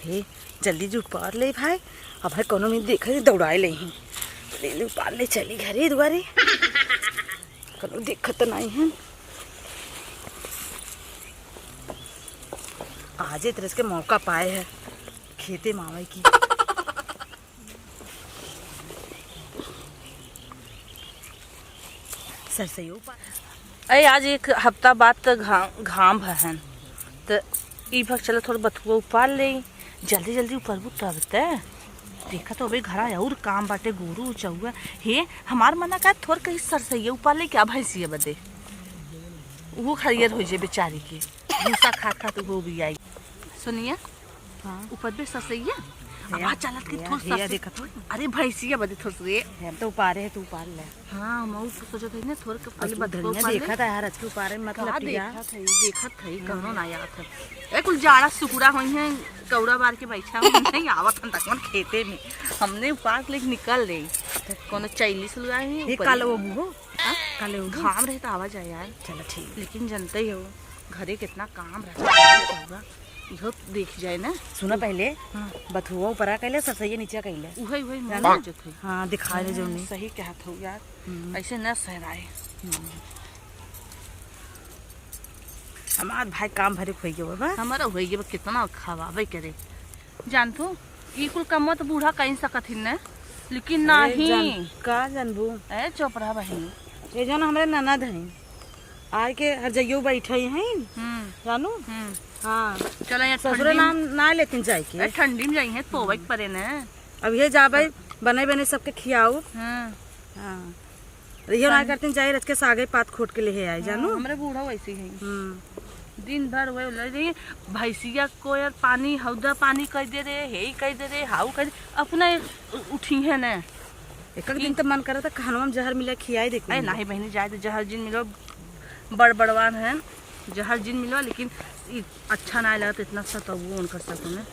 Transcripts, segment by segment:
हे जल्दी जुट पार ले भाई। अब भाई कोनो में देखा दौड़ाए ले ही ले पार ले चली घरे दुआरे कोनो देखत तो नहीं है। आज तरह के मौका पाए है खेते मावे की। सरसइयो अरे आज एक हफ्ता बाद तो घाम भहन तो ई भग चलो थोड़ा बथुआ उपार ले जल्दी जल्दी उपरबू तब देखा तो अभी घरा और काम बाटे गोरू चौआ हे हमार मना का थोड़ा कहीं सरसइया उपार ले क्या भैंसिया बदे वो खरियर हो जाए बेचारी के भूसा खा तो वो भी आई। सुनिए हाँ ऊपर भी सरसइया आवाज चलत के थोड़ा देखा तो अरे भैंसिया बदे थोड़ा रे हम तो उपारे है तू उपार ले। हाँ मैं तो सोचत है ना थोड़ा पहले बदरिया देखा था यार आज के उपारे मतलब देखा था कौनो ना आवत है ए कुल जाड़ा सुकुड़ा होई है कौड़ा बार के बैठा नहीं आवत हम तक खेते में हमने उपास लेके निकल रही कोनो चैली से लगाई है काले वो मुंह काले वो घाम रहे तो आवाज आया यार। चलो ठीक लेकिन जानते ही हो घरे कितना काम रहता होगा इहो देख जाए ना। सुना पहले बथुआ ऊपरा कहले सरसइया नीचे कहले उहे उहे मान जो थे। हां दिखाए ले जोनी सही कहत हो यार ऐसे न सहराए। हमार भाई काम भरे खोई गयो बा हमारा होई गयो कितना खवावे करे जान तो ई कुल कम तो बूढ़ा कहीं सकत ही न लेकिन नहीं का जानबू ए चोपड़ा बहन ये जन हमरे ननद है आर के हर जइयो बैठे हैं जानू। हाँ चलो यार ससुर नाम ना लेकिन जाए के ठंडी में जाई है पोवे परे न अब ये जाबे बने बने सबके खियाओ। हां रियो ना करते जाए रच के सागे पात खोट के ले आई जानू हमरे बूढ़ा वैसे ही दिन भर वे लड़ रही भैंसिया को यार पानी हौदा पानी कह दे रे हे कह दे रे हाउ कह अपना उठी है न एक दिन तो मन करे तो खानवा में जहर मिला खियाई दे ए नहीं बहनी जाए तो जहर जिन मिलो बड़वान है जहर जिन मिलो लेकिन अच्छा ना लगता इतना सताऊ उनका सब में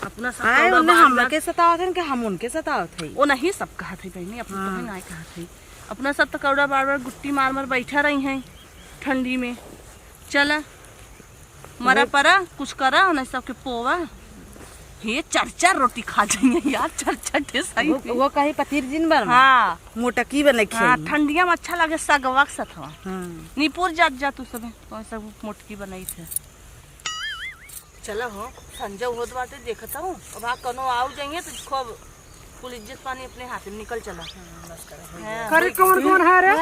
अपना सब हम के सतावत है कि हम उनके सतावत है वो नहीं सब कहा थी बहनी अपना तो नहीं कहा थी अपना सब तो कौड़ा बार बार गुट्टी मार मार बैठा रही हैं ठंडी में। चला मरा परा कुछ करा नहीं सबके पोवा ये चार रोटी खा जाइए यार चार सही वो कहीं पतीर जिन बन हाँ मोटकी बने हाँ ठंडिया में अच्छा लगे सगवा के साथ नीपुर जा तू सब तो सब मोटकी बनाई थे। चलो हो संजय होत बाटे देखता हूँ अब आ कनो आओ जाइए तो खूब कुल इज्जत पानी अपने हाथ में निकल चला। अरे कौन है रे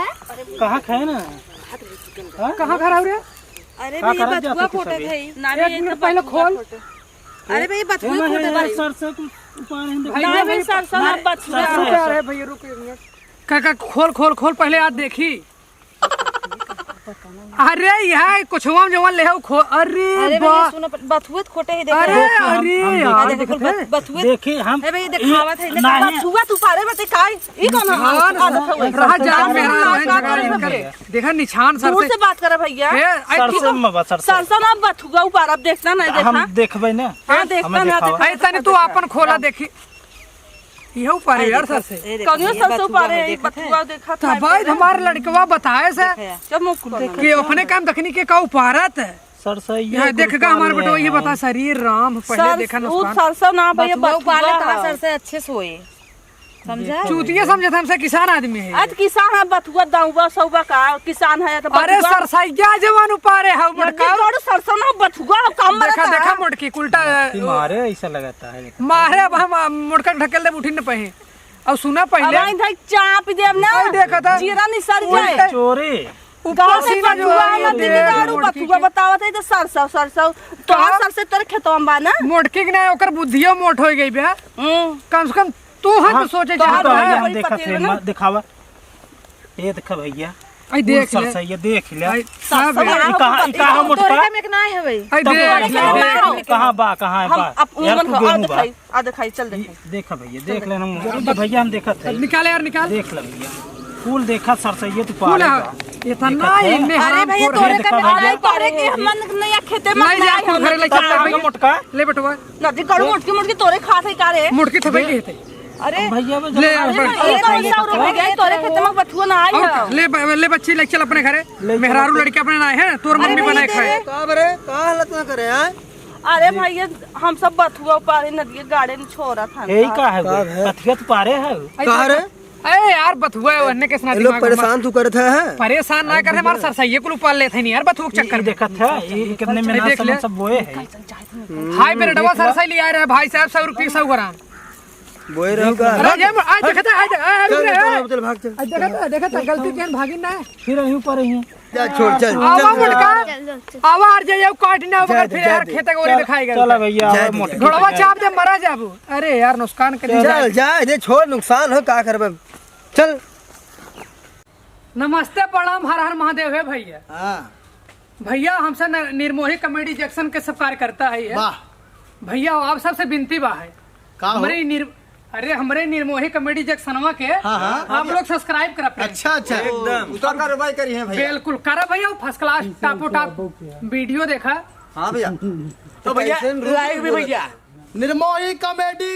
कहाँ खाए ना कहाँ खा रहा रे अरे भैया बथुआ फोटे थे ना भी एक मिनट पहले खोल अरे भैया बथुआ फोटे भाई सरसों ऊपर ना भी सरसों ना बथुआ अरे भैया रुक एक मिनट काका खोल पहले आज देखी अरे यहाँ कुछ जवान ले खो अरे बथुआ खोटे ही अरे बथुआ देखी हम भैया दिखावत है बथुआ तू पारे बते काय ई कौन रहा जान मेरा देखा निशान सर से बात कर भैया सरसों ना बथुआ ऊपर अब देखना नहीं देखना हम देखबे ना हां देखना ना देखा तनी तू अपन खोला देखी यही पारे यार सर से कौन सरसों पारे बथुआ देखा था भाई हमारे लड़कवा बताए से कि अपने काम देखने के का उपारत है सरसइया देखगा हमारे बेटो ये बता शरीर राम पहले देखा ना सरसों ना भैया बथुआ का सर से अच्छे सोए समझा चूतिया समझे हमसे किसान आदमी है आज किसान है बथुआ दाऊबा सौबा का किसान है तो अरे सरसइया जवान उपारे है मोटका सरसों ना बथुआ काम देखा मोटकी उल्टा मारे ऐसा लगाता है मारे अब हम मोटका ढकेल दे उठी न पहे अब सुना पहले अब इधर चाप देव ना देखा था जीरा नहीं सर जाए चोरी गांव से बथुआ ना दीदी दारू बथुआ बतावत है तो सरसों तो सरसों तेरे खेतवा में बा ना मोटकी के ना ओकर बुद्धियो मोट हो गई बे कम से कम तू हम सोचे हम देखा थे दिखावा ये देखा भैया आई देख ले सरसइया देख ले सब कहां मोटका तोरे में ना है भाई आई देख कहां बा कहां है बा यार आ दिखाई चल दिखाई देखा भैया देख लेना भैया हम देखा थे निकाल यार निकाल देख ले भैया फूल देखा सरसइया तू फूल इतना इनमें अरे भैया तोरे का तोरे के मन नया खेते में नहीं जा घर ले चल मोटका ले बेटवा नदी कड़ू मोटकी तोरे खात है का रे मोटकी थे भाई कहते अरे भैया ले तोरे खेते में बथुआ ना आई है ले बच्ची ले चल अपने घरे मेहरारू लड़के अपने ना है तोर मम्मी बनाए खाए का बरे का हालत ना करे हैं अरे भैया हम सब बथुआ पारे नदी गाड़े में छोड़ा था यही का है कथिया तो पारे है कहा रे अरे यार बथुआ वन्ने के साथ लोग परेशान तू करत है परेशान ना करे हमारे सरसैये को पाल लेते नहीं यार बथुआ चक्कर देखत है ये कितने में ना सब बोए है हाय मेरे डबा सरसै लिया रहा भाई साहब 100 रुपये 100 ग्राम बोए रहो का अरे ये आज देखता चल भाग चल देखता गलती केन भागी ना फिर यहीं पर ही जा छोड़ चल आवा मुटका आवा आर जे काटना मगर फिर यार खेत गोरी दिखाएगा चला भैया मोटे घोड़वा चाप दे मरा जाबू अरे यार नुकसान कर चल जा इधर छोड़ नुकसान हो का करबे चल नमस्ते प्रणाम हर हर महादेव है भैया हां भैया हमसे निर्मोही कॉमेडी जंक्शन के सब कार्य करता है ये वाह भैया आप सबसे विनती बा है हमारे निर्मोही कॉमेडी जंक्शनवा के आप लोग सब्सक्राइब कर अच्छा एकदम उसका कार्रवाई करी है भैया बिल्कुल करा भैया फर्स्ट क्लास टापो टाप वीडियो देखा हां भैया तो भैया लाइक भी भैया निर्मोही कॉमेडी